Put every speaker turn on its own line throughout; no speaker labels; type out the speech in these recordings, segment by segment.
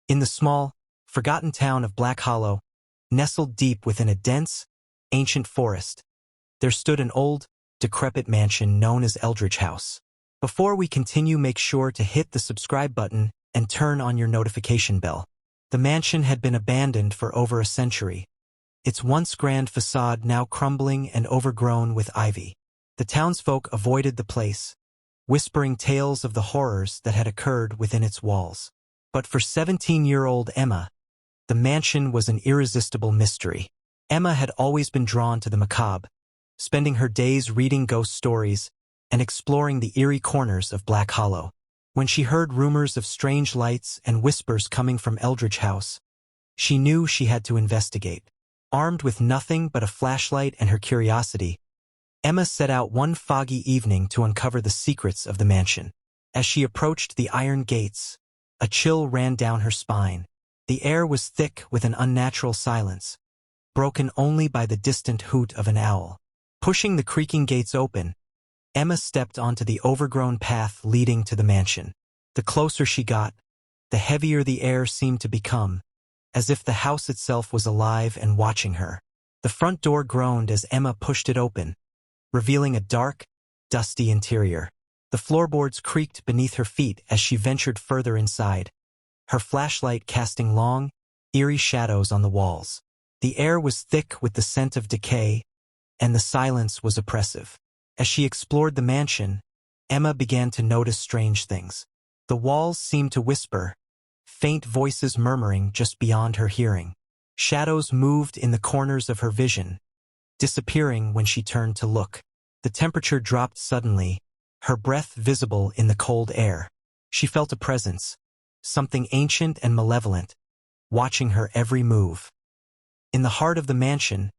In the small, forgotten town of Black Hollow, nestled deep within a dense, ancient forest, there stood an old, decrepit mansion known as Eldridge House. Before we continue, make sure to hit the subscribe button and turn on your notification bell. The mansion had been abandoned for over a century, its once grand facade now crumbling and overgrown with ivy. The townsfolk avoided the place, whispering tales of the horrors that had occurred within its walls. But for 17-year-old Emma, the mansion was an irresistible mystery. Emma had always been drawn to the macabre, spending her days reading ghost stories and exploring the eerie corners of Black Hollow. When she heard rumors of strange lights and whispers coming from Eldridge House, she knew she had to investigate. Armed with nothing but a flashlight and her curiosity, Emma set out one foggy evening to uncover the secrets of the mansion. As she approached the iron gates, a chill ran down her spine. The air was thick with an unnatural silence, broken only by the distant hoot of an owl. Pushing the creaking gates open, Emma stepped onto the overgrown path leading to the mansion. The closer she got, the heavier the air seemed to become, as if the house itself was alive and watching her. The front door groaned as Emma pushed it open, revealing a dark, dusty interior. The floorboards creaked beneath her feet as she ventured further inside, her flashlight casting long, eerie shadows on the walls. The air was thick with the scent of decay, and the silence was oppressive. As she explored the mansion, Emma began to notice strange things. The walls seemed to whisper, faint voices murmuring just beyond her hearing. Shadows moved in the corners of her vision, disappearing when she turned to look. The temperature dropped suddenly, her breath visible in the cold air. She felt a presence, something ancient and malevolent, watching her every move. In the heart of the mansion,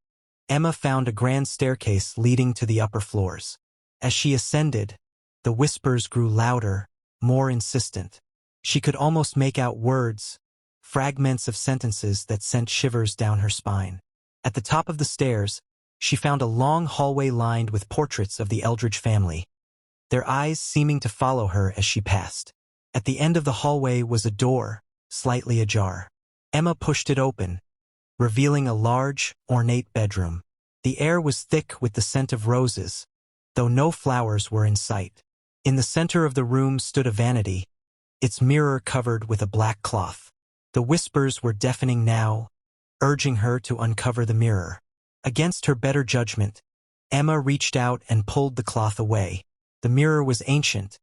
Emma found a grand staircase leading to the upper floors. As she ascended, the whispers grew louder, more insistent. She could almost make out words, fragments of sentences that sent shivers down her spine. At the top of the stairs, she found a long hallway lined with portraits of the Eldridge family, their eyes seeming to follow her as she passed. At the end of the hallway was a door, slightly ajar. Emma pushed it open, revealing a large, ornate bedroom. The air was thick with the scent of roses, though no flowers were in sight. In the center of the room stood a vanity, its mirror covered with a black cloth. The whispers were deafening now, urging her to uncover the mirror. Against her better judgment, Emma reached out and pulled the cloth away. The mirror was ancient,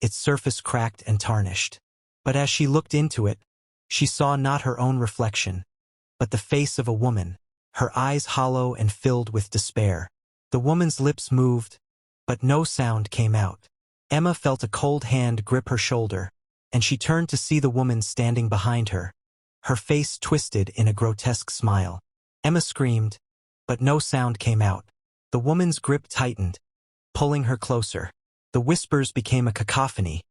its surface cracked and tarnished. But as she looked into it, she saw not her own reflection, but the face of a woman, her eyes hollow and filled with despair. The woman's lips moved, but no sound came out. Emma felt a cold hand grip her shoulder, and she turned to see the woman standing behind her, her face twisted in a grotesque smile. Emma screamed, but no sound came out. The woman's grip tightened, pulling her closer. The whispers became a cacophony,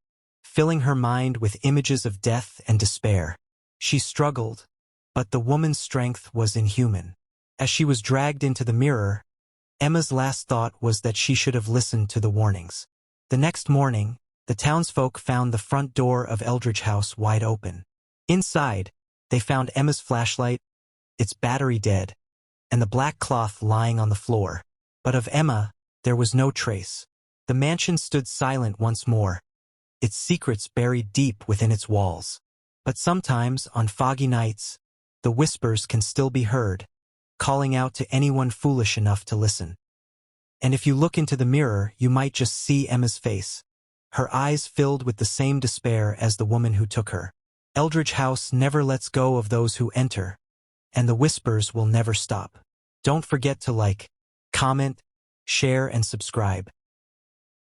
filling her mind with images of death and despair. She struggled, but the woman's strength was inhuman. As she was dragged into the mirror, Emma's last thought was that she should have listened to the warnings. The next morning, the townsfolk found the front door of Eldridge House wide open. Inside, they found Emma's flashlight, its battery dead, and the black cloth lying on the floor. But of Emma, there was no trace. The mansion stood silent once more, its secrets buried deep within its walls. But sometimes, on foggy nights, the whispers can still be heard, calling out to anyone foolish enough to listen. And if you look into the mirror, you might just see Emma's face, her eyes filled with the same despair as the woman who took her. Eldridge House never lets go of those who enter, and the whispers will never stop. Don't forget to like, comment, share, and subscribe.